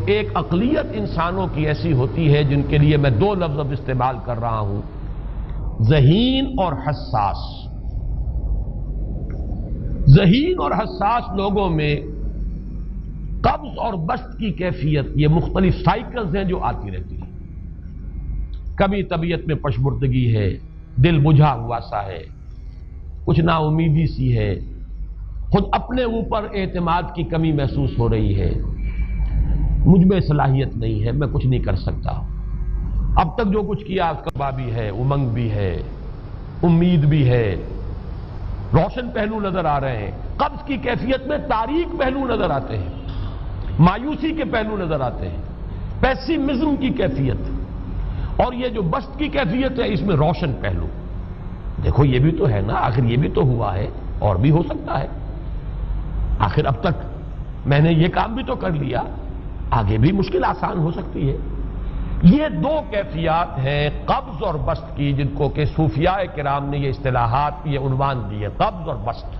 ایک اقلیت انسانوں کی ایسی ہوتی ہے جن کے لیے میں دو لفظ اب استعمال کر رہا ہوں، ذہین اور حساس۔ ذہین اور حساس لوگوں میں قبض اور بسط کی کیفیت، یہ مختلف سائیکلز ہیں جو آتی رہتی ہیں۔ کبھی طبیعت میں پشمردگی ہے، دل بجھا ہوا سا ہے، کچھ نا امیدی سی ہے، خود اپنے اوپر اعتماد کی کمی محسوس ہو رہی ہے، مجھ میں صلاحیت نہیں ہے، میں کچھ نہیں کر سکتا، اب تک جو کچھ کیا اس کا بھی ہے، امنگ بھی ہے، امید بھی ہے، روشن پہلو نظر آ رہے ہیں۔ قبض کی کیفیت میں تاریک پہلو نظر آتے ہیں، مایوسی کے پہلو نظر آتے ہیں، پیسیمزم کی کیفیت، اور یہ جو بسط کی کیفیت ہے اس میں روشن پہلو۔ دیکھو یہ بھی تو ہے نا، آخر یہ بھی تو ہوا ہے اور بھی ہو سکتا ہے، آخر اب تک میں نے یہ کام بھی تو کر لیا، آگے بھی مشکل آسان ہو سکتی ہے۔ یہ دو کیفیات ہیں قبض اور بسط کی، جن کو کہ صوفیاء کرام نے یہ اصطلاحات، یہ عنوان دیے، قبض اور بسط۔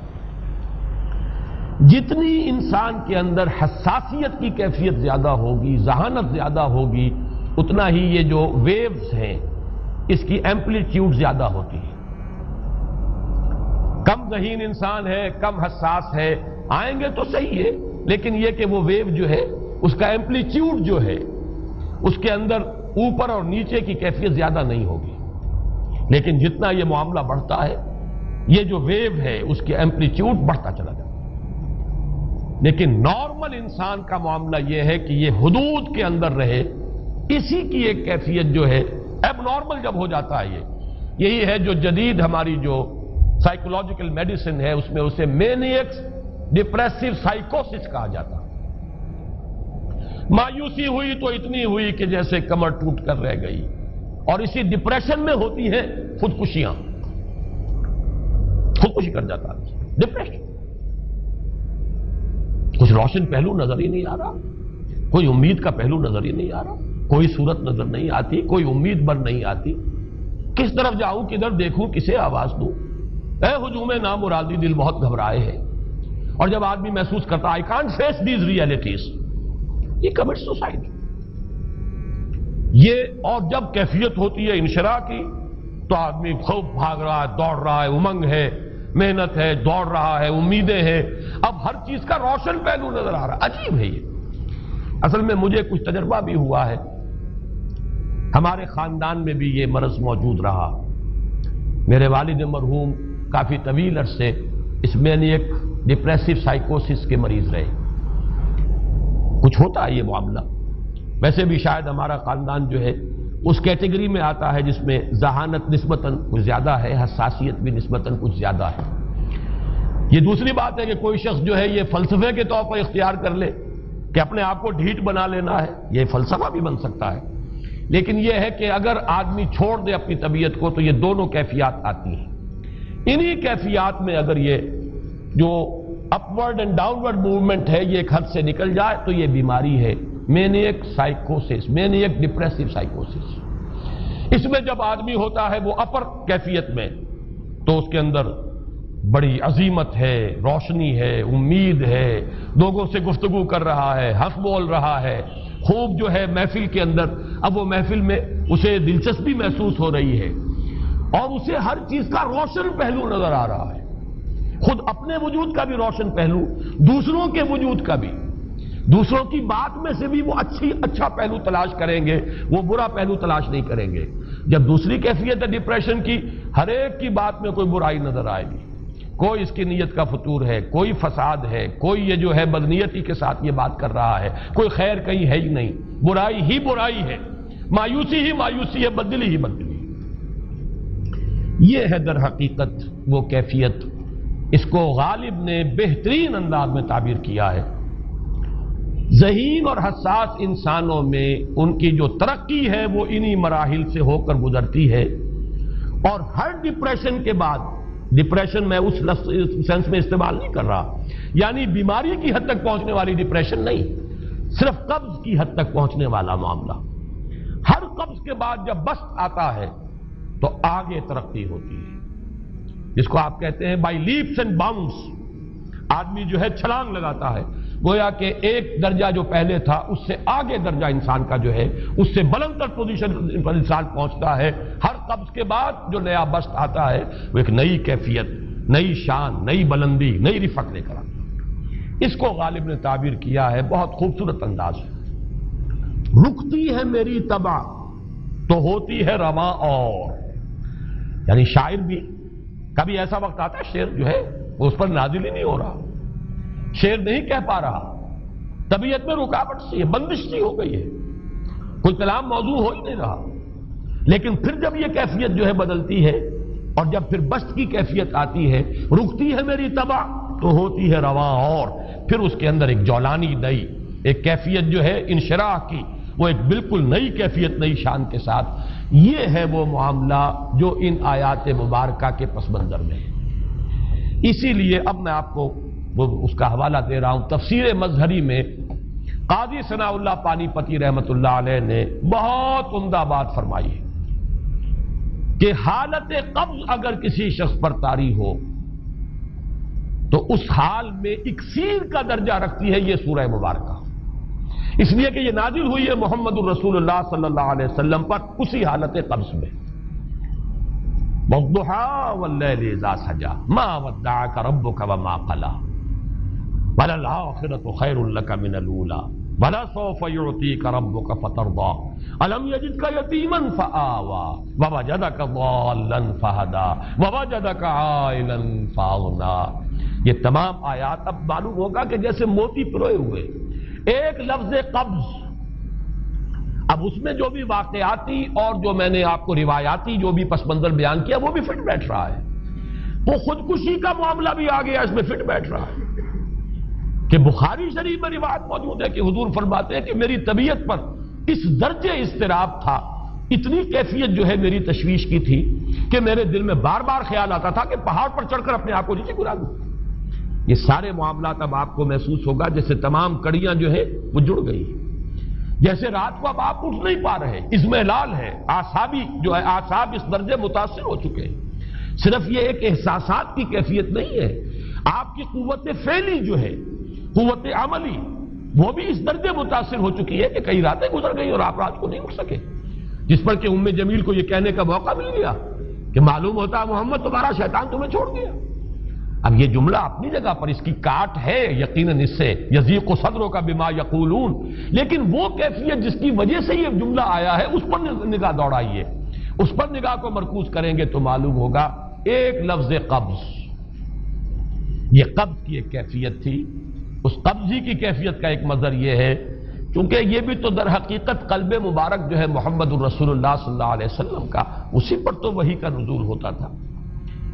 جتنی انسان کے اندر حساسیت کی کیفیت زیادہ ہوگی، ذہانت زیادہ ہوگی، اتنا ہی یہ جو ویوز ہیں اس کی ایمپلیٹیوڈ زیادہ ہوتی ہے۔ کم ذہین انسان ہے، کم حساس ہے، آئیں گے تو صحیح ہے، لیکن یہ کہ وہ ویو جو ہے اس کا ایمپلیٹیوڈ جو ہے اس کے اندر اوپر اور نیچے کی کیفیت زیادہ نہیں ہوگی۔ لیکن جتنا یہ معاملہ بڑھتا ہے یہ جو ویو ہے اس کی ایمپلیٹیوڈ بڑھتا چلا جاتا ہے۔ لیکن نارمل انسان کا معاملہ یہ ہے کہ یہ حدود کے اندر رہے، اسی کی ایک کیفیت جو ہے اب نارمل جب ہو جاتا ہے، یہی ہے جو جدید ہماری جو سائیکولوجیکل میڈیسن ہے اس میں اسے مینیکس ڈپریسو سائیکوسس کہا جاتا ہے۔ مایوسی ہوئی تو اتنی ہوئی کہ جیسے کمر ٹوٹ کر رہ گئی، اور اسی ڈپریشن میں ہوتی ہیں خودکشیاں، خودکشی کر جاتا ہے ڈپریشن۔ کچھ روشن پہلو نظر ہی نہیں آ رہا، کوئی امید کا پہلو نظر ہی نہیں آ رہا، کوئی صورت نظر نہیں آتی، کوئی امید بن نہیں آتی، کس طرف جاؤں، کدھر دیکھوں، کسے آواز دوں، اے ہجوم نامرادی دل بہت گھبرائے ہے۔ اور جب آدمی محسوس کرتا I can't face these realities، یہ commits suicide۔ یہ اور جب کیفیت ہوتی ہے انشراح کی تو آدمی خوب بھاگ رہا ہے، دوڑ رہا ہے، امنگ ہے، محنت ہے، دوڑ رہا ہے، امیدیں ہیں، اب ہر چیز کا روشن پہلو نظر آ رہا ہے۔ عجیب ہے یہ، اصل میں مجھے کچھ تجربہ بھی ہوا ہے، ہمارے خاندان میں بھی یہ مرض موجود رہا۔ میرے والد مرحوم کافی طویل عرصے اس مینیک ڈپریسو سائیکوسس کے مریض رہے۔ کچھ ہوتا ہے یہ معاملہ، ویسے بھی شاید ہمارا خاندان جو ہے اس کیٹیگری میں آتا ہے جس میں ذہانت نسبتاً کچھ زیادہ ہے، حساسیت بھی نسبتاً کچھ زیادہ ہے۔ یہ دوسری بات ہے کہ کوئی شخص جو ہے یہ فلسفے کے طور پر اختیار کر لے کہ اپنے آپ کو ڈھیٹ بنا لینا ہے، یہ فلسفہ بھی بن سکتا ہے، لیکن یہ ہے کہ اگر آدمی چھوڑ دے اپنی طبیعت کو تو یہ دونوں کیفیات آتی ہیں۔ انہی کیفیات میں اگر یہ جو اپورڈ اینڈ ڈاؤنورڈ موومنٹ ہے یہ ایک حد سے نکل جائے تو یہ بیماری ہے مینیک سائیکوسس، مینیک ڈپریسو سائیکوسس۔ اس میں جب آدمی ہوتا ہے وہ اپر کیفیت میں تو اس کے اندر بڑی عظیمت ہے، روشنی ہے، امید ہے، لوگوں سے گفتگو کر رہا ہے، حق بول رہا ہے، خوب جو ہے محفل کے اندر، اب وہ محفل میں اسے دلچسپی محسوس ہو رہی ہے اور اسے ہر چیز کا روشن پہلو نظر آ رہا ہے، خود اپنے وجود کا بھی روشن پہلو، دوسروں کے وجود کا بھی، دوسروں کی بات میں سے بھی وہ اچھا پہلو تلاش کریں گے، وہ برا پہلو تلاش نہیں کریں گے۔ جب دوسری کیفیت ہے ڈپریشن کی، ہر ایک کی بات میں کوئی برائی نظر آئے گی، کوئی اس کی نیت کا فطور ہے، کوئی فساد ہے، کوئی یہ جو ہے بدنیتی کے ساتھ یہ بات کر رہا ہے، کوئی خیر کہیں ہے ہی نہیں، برائی ہی برائی ہے، مایوسی ہی مایوسی ہے، بدلی ہی بدلی۔ یہ ہے در حقیقت وہ کیفیت، اس کو غالب نے بہترین انداز میں تعبیر کیا ہے۔ ذہین اور حساس انسانوں میں ان کی جو ترقی ہے وہ انہی مراحل سے ہو کر گزرتی ہے، اور ہر ڈپریشن کے بعد، ڈپریشن میں اس سینس میں استعمال نہیں کر رہا یعنی بیماری کی حد تک پہنچنے والی ڈپریشن نہیں، صرف قبض کی حد تک پہنچنے والا معاملہ، ہر قبض کے بعد جب بسط آتا ہے تو آگے ترقی ہوتی ہے، جس کو آپ کہتے ہیں بائی لیپس اینڈ باؤنڈس، آدمی جو ہے چھلانگ لگاتا ہے، گویا کہ ایک درجہ جو پہلے تھا اس سے آگے درجہ انسان کا جو ہے اس سے بلندر پوزیشن پر انسان پہنچتا ہے. ہر قبض کے بعد جو نیا بسط آتا ہے وہ ایک نئی کیفیت، نئی شان، نئی بلندی، نئی رفعت لے کر آتا ہے. اس کو غالب نے تعبیر کیا ہے بہت خوبصورت انداز ہے. رکتی ہے میری طبع تو ہوتی ہے رواں اور. یعنی شاعر بھی کبھی ایسا وقت آتا ہے شعر جو ہے وہ اس پر نازل ہی نہیں ہو رہا، شعر نہیں کہہ پا رہا، طبیعت میں رکاوٹ سی ہے، بندش سی ہو گئی ہے، کوئی کلام موضوع ہو ہی نہیں رہا. لیکن پھر جب یہ کیفیت جو ہے بدلتی ہے اور جب پھر بسط کی کیفیت آتی ہے، رکتی ہے میری طبع تو ہوتی ہے رواں اور، پھر اس کے اندر ایک جولانی نئی ایک کیفیت جو ہے انشراح کی، وہ ایک بالکل نئی کیفیت نئی شان کے ساتھ. یہ ہے وہ معاملہ جو ان آیات مبارکہ کے پس منظر میں ہے. اسی لیے اب میں آپ کو اس کا حوالہ دے رہا ہوں. تفسیر مظہری میں قاضی ثناء اللہ پانی پتی رحمت اللہ علیہ نے بہت عمدہ بات فرمائی ہے کہ حالت قبض اگر کسی شخص پر طاری ہو تو اس حال میں اکسیر کا درجہ رکھتی ہے یہ سورہ مبارکہ، اس لیے کہ یہ نازل ہوئی ہے محمد الرسول اللہ صلی اللہ علیہ وسلم پر اسی حالت قبض میں. وَالضُّحَىٰ وَاللَّيْلِ إِذَا سَجَىٰ مَا وَدَّعَكَ رَبُّكَ وَمَا قَلَىٰ وَلَلْآخِرَةُ خَيْرٌ لَكَ مِنَ الْأُولَىٰ وَلَسَوْفَ يُعْطِيكَ رَبُّكَ فَتَرْضَىٰ أَلَمْ يَجِدْكَ يَتِيمًا فَآوَىٰ وَوَجَدَكَ ضَالًّا فَهَدَىٰ وَوَجَدَكَ عَائِلًا فَأَغْنَىٰ. یہ تمام آیات اب معلوم ہوگا کہ جیسے موتی پروئے ہوئے. ایک لفظ قبض، اب اس میں جو بھی واقعاتی اور جو میں نے آپ کو روایاتی جو بھی پس منظر بیان کیا وہ بھی فٹ بیٹھ رہا ہے. وہ خودکشی کا معاملہ بھی آ گیا، اس میں فٹ بیٹھ رہا ہے کہ بخاری شریف میں روایت موجود ہے کہ حضور فرماتے ہیں کہ میری طبیعت پر اس درجے اضطراب تھا، اتنی کیفیت جو ہے میری تشویش کی تھی کہ میرے دل میں بار بار خیال آتا تھا کہ پہاڑ پر چڑھ کر اپنے آپ کو نیچے گرا دوں. یہ سارے معاملات اب آپ کو محسوس ہوگا جیسے تمام کڑیاں جو ہیں وہ جڑ گئی، جیسے رات کو اب آپ اٹھ نہیں پا رہے، اضمحلال ہے، اعصابی جو ہے اعصاب اس درجے متاثر ہو چکے ہیں. صرف یہ ایک احساسات کی کیفیت نہیں ہے، آپ کی قوت فعلی جو ہے، قوت عملی، وہ بھی اس درجے متاثر ہو چکی ہے کہ کئی راتیں گزر گئی اور آپ رات کو نہیں اٹھ سکے، جس پر کہ ام جمیل کو یہ کہنے کا موقع مل گیا کہ معلوم ہوتا ہے محمد تمہارا شیطان تمہیں چھوڑ گیا. اب یہ جملہ اپنی جگہ پر اس کی کاٹ ہے یقیناً، اس سے یضیق صدرک بما یقولون، لیکن وہ کیفیت جس کی وجہ سے یہ جملہ آیا ہے اس پر نگاہ دوڑائیے، اس پر نگاہ کو مرکوز کریں گے تو معلوم ہوگا ایک لفظ قبض، یہ قبض کی ایک کیفیت تھی. اس قبضی کی کیفیت کا ایک مظہر یہ ہے چونکہ یہ بھی تو در حقیقت قلب مبارک جو ہے محمد الرسول اللہ صلی اللہ علیہ وسلم کا، اسی پر تو وحی کا نزول ہوتا تھا.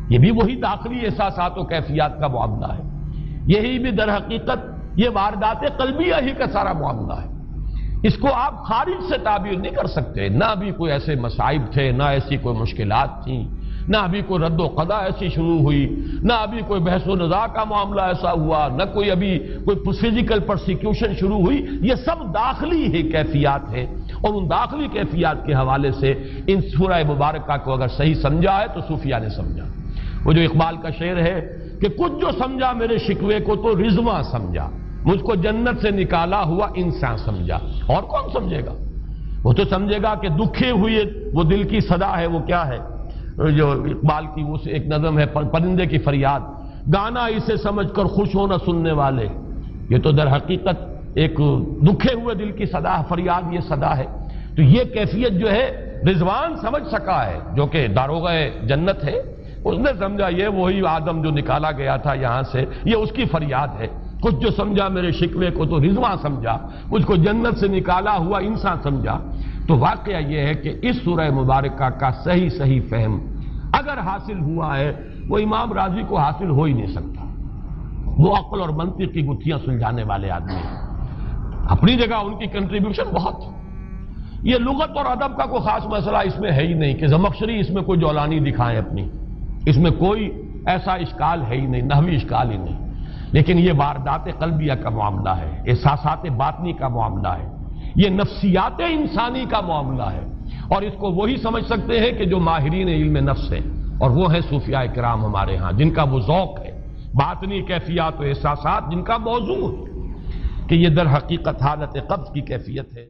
یہ بھی وہی داخلی احساسات و کیفیات کا معاملہ ہے، یہی بھی در حقیقت یہ واردات قلبیہ ہی کا سارا معاملہ ہے. اس کو آپ خارج سے تعبیر نہیں کر سکتے، نہ ابھی کوئی ایسے مصائب تھے، نہ ایسی کوئی مشکلات تھیں، نہ ابھی کوئی رد و قضا ایسی شروع ہوئی، نہ ابھی کوئی بحث و نزاع کا معاملہ ایسا ہوا، نہ کوئی ابھی کوئی فزیکل پرسیکیوشن شروع ہوئی. یہ سب داخلی ہی کیفیات ہیں، اور ان داخلی کیفیات کے حوالے سے ان سورہ مبارکہ کو اگر صحیح سمجھا ہے تو صوفیہ نے سمجھا. وہ جو اقبال کا شعر ہے کہ کچھ جو سمجھا میرے شکوے کو تو رضواں سمجھا، مجھ کو جنت سے نکالا ہوا انسان سمجھا. اور کون سمجھے گا؟ وہ تو سمجھے گا کہ دکھے ہوئے وہ دل کی صدا ہے، وہ کیا ہے جو اقبال کی وہ ایک نظم ہے پرندے کی فریاد، گانا اسے سمجھ کر خوش ہونا سننے والے. یہ تو در حقیقت ایک دکھے ہوئے دل کی صدا، فریاد یہ صدا ہے. تو یہ کیفیت جو ہے رضوان سمجھ سکا ہے جو کہ داروغہ جنت ہے، اس نے سمجھا یہ وہی آدم جو نکالا گیا تھا یہاں سے، یہ اس کی فریاد ہے. کچھ جو سمجھا میرے شکوے کو تو رضواں سمجھا، مجھ کو جنت سے نکالا ہوا انسان سمجھا. تو واقعہ یہ ہے کہ اس سورہ مبارکہ کا صحیح فہم اگر حاصل ہوا ہے وہ امام راضی کو حاصل ہو ہی نہیں سکتا. وہ عقل اور منطق کی گتھیاں سلجھانے والے آدمی ہیں، اپنی جگہ ان کی کنٹریبیوشن بہت. یہ لغت اور ادب کا کوئی خاص مسئلہ اس میں ہے ہی نہیں کہ زمخشری اس میں کوئی جولانی دکھائیں اپنی، اس میں کوئی ایسا اشکال ہے ہی نہیں، نحوی اشکال ہی نہیں. لیکن یہ واردات قلبیہ کا معاملہ ہے، احساسات باطنی کا معاملہ ہے، یہ نفسیات انسانی کا معاملہ ہے. اور اس کو وہی سمجھ سکتے ہیں کہ جو ماہرین علم نفس ہیں، اور وہ ہیں صوفیاء کرام ہمارے ہاں، جن کا وہ ذوق ہے، باطنی کیفیات و احساسات جن کا موضوع ہے. کہ یہ در حقیقت حالت قبض کی کیفیت ہے۔